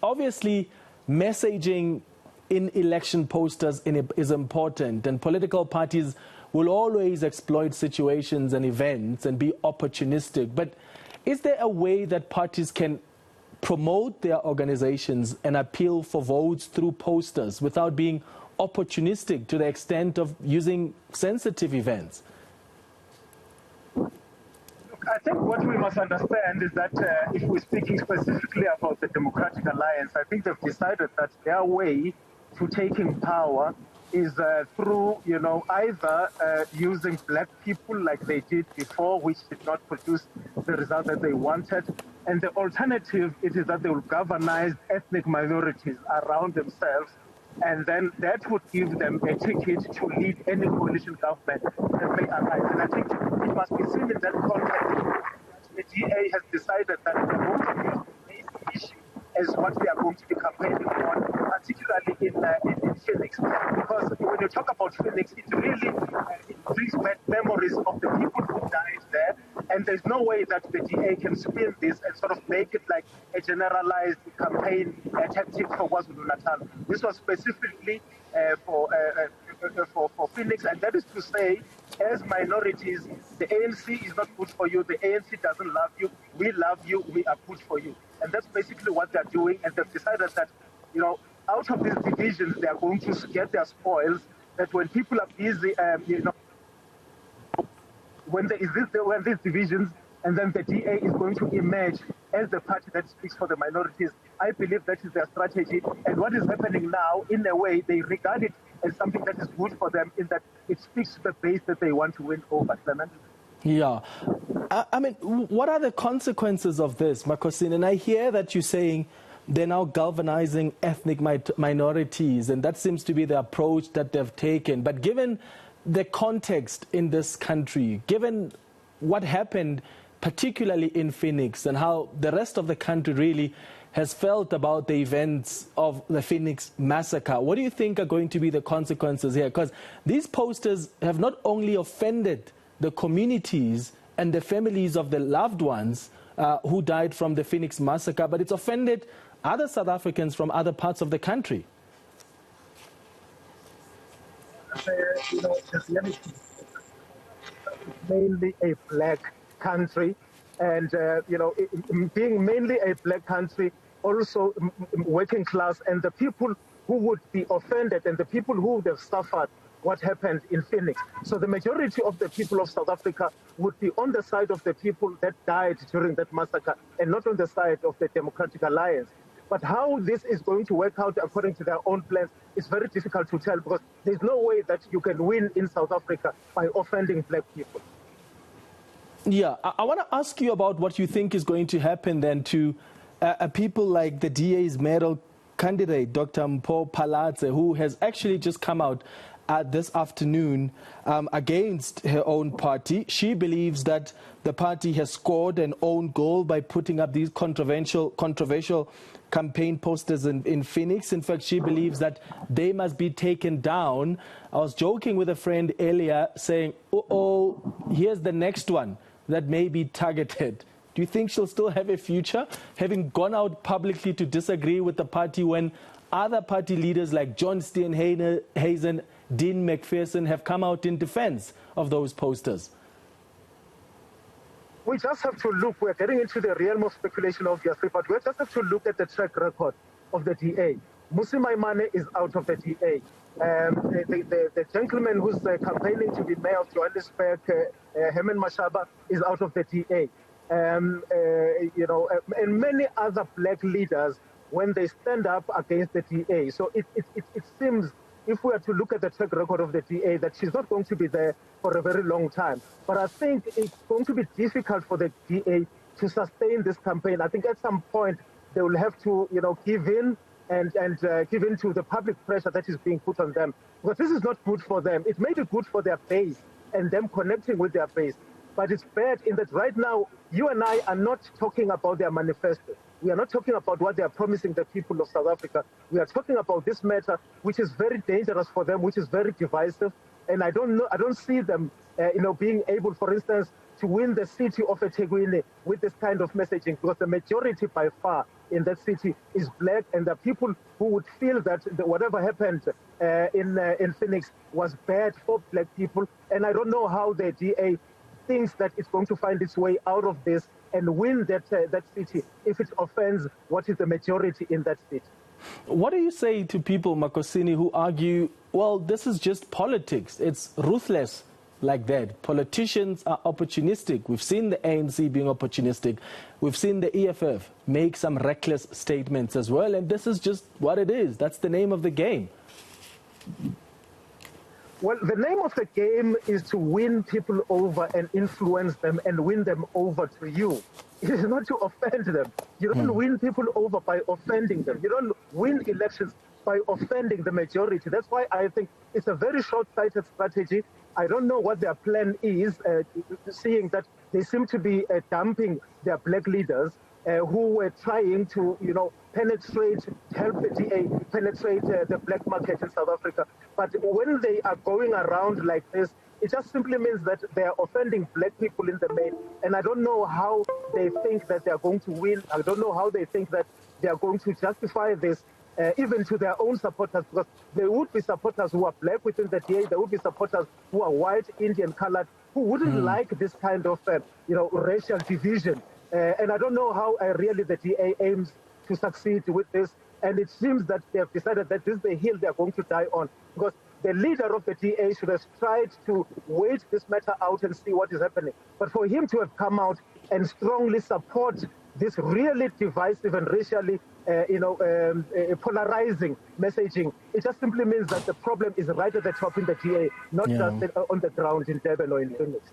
obviously messaging in election posters is important, and political parties will always exploit situations and events and be opportunistic. But is there a way that parties can promote their organizations and appeal for votes through posters without being opportunistic to the extent of using sensitive events? I think what we must understand is that if we're speaking specifically about the Democratic Alliance, I think they've decided that their way to taking power is through, either using black people like they did before, which did not produce the result that they wanted. And the alternative is that they will galvanize ethnic minorities around themselves. And then that would give them a ticket to lead any coalition government that may arise. And I think it must be seen in that context that the DA has decided that they're going to use the main issue as what they are going to be campaigning on, particularly in Phoenix. Because when you talk about Phoenix, it really it brings back memories of the people who died there. And there's no way that the DA can spin this and sort of make it like a generalized campaign tactic for KwaZulu-Natal. This was specifically for Phoenix, and that is to say, as minorities, the ANC is not good for you, the ANC doesn't love you, we love you, we are good for you. And that's basically what they're doing, and they've decided that, out of these divisions, they are going to get their spoils, that when people are busy, when these divisions, and then the DA is going to emerge as the party that speaks for the minorities. I believe that is their strategy. And what is happening now, in a way, they regard it as something that is good for them, in that it speaks to the base that they want to win over. Clement? Yeah. I mean, what are the consequences of this, Makhosini? And I hear that you're saying they're now galvanizing ethnic minorities, and that seems to be the approach that they've taken. But given the context in this country, given what happened particularly in Phoenix and how the rest of the country really has felt about the events of the Phoenix massacre, what do you think are going to be the consequences here? Because these posters have not only offended the communities and the families of the loved ones who died from the Phoenix massacre, but it's offended other South Africans from other parts of the country. Mainly a black country, and being mainly a black country, also working class, and the people who would be offended and the people who would have suffered what happened in Phoenix. So the majority of the people of South Africa would be on the side of the people that died during that massacre and not on the side of the Democratic Alliance. But how this is going to work out according to their own plans is very difficult to tell, because there's no way that you can win in South Africa by offending black people. Yeah, I want to ask you about what you think is going to happen then to people like the DA's mayoral candidate, Dr. Mpho Phalatse, who has actually just come out this afternoon against her own party. She believes that the party has scored an own goal by putting up these controversial campaign posters in Phoenix. In fact, she believes that they must be taken down. I was joking with a friend earlier saying, oh, here's the next one that may be targeted. Do you think she'll still have a future, having gone out publicly to disagree with the party when other party leaders like John Steenhuisen, Dean McPherson have come out in defense of those posters? We just have to look, we're getting into the realm of speculation, obviously, but we just have to look at the track record of the DA. Musi Maimane is out of the DA. The gentleman who's campaigning to be mayor of Johannesburg, Herman Mashaba, is out of the DA. And many other black leaders, when they stand up against the DA. So it seems, if we are to look at the track record of the DA, that she's not going to be there for a very long time. But I think it's going to be difficult for the DA to sustain this campaign. I think at some point they will have to, give in and give in to the public pressure that is being put on them. Because this is not good for them. It may be good for their base and them connecting with their base. But it's bad in that right now, you and I are not talking about their manifesto. We are not talking about what they are promising the people of South Africa. We are talking about this matter, which is very dangerous for them, which is very divisive. And I don't see them, being able, for instance, to win the city of eThekwini with this kind of messaging, because the majority by far in that city is black, and the people who would feel that whatever happened in Phoenix was bad for black people. And I don't know how the DA thinks that it's going to find its way out of this and win that city if it offends what is the majority in that city. What do you say to people, Makhosini, who argue, well, this is just politics, it's ruthless like that? Politicians are opportunistic. We've seen the ANC being opportunistic. We've seen the EFF make some reckless statements as well, and this is just what it is. That's the name of the game. Well, the name of the game is to win people over and influence them and win them over to you. It is not to offend them. You don't win people over by offending them. You don't win elections by offending the majority. That's why I think it's a very short-sighted strategy. I don't know what their plan is, seeing that they seem to be dumping their black leaders who were trying to, penetrate, help the DA penetrate the black market in South Africa. But when they are going around like this, it just simply means that they are offending black people in the main. And I don't know how they think that they are going to win. I don't know how they think that they are going to justify this, even to their own supporters, because there would be supporters who are black within the DA, there would be supporters who are white, Indian, colored, who wouldn't like this kind of, racial division. And I don't know how really the DA aims to succeed with this. And it seems that they have decided that this is the hill they are going to die on, because the leader of the DA should have tried to wait this matter out and see what is happening. But for him to have come out and strongly support this really divisive and racially, polarizing messaging, it just simply means that the problem is right at the top in the DA, not just on the ground in Durban or in Phoenix.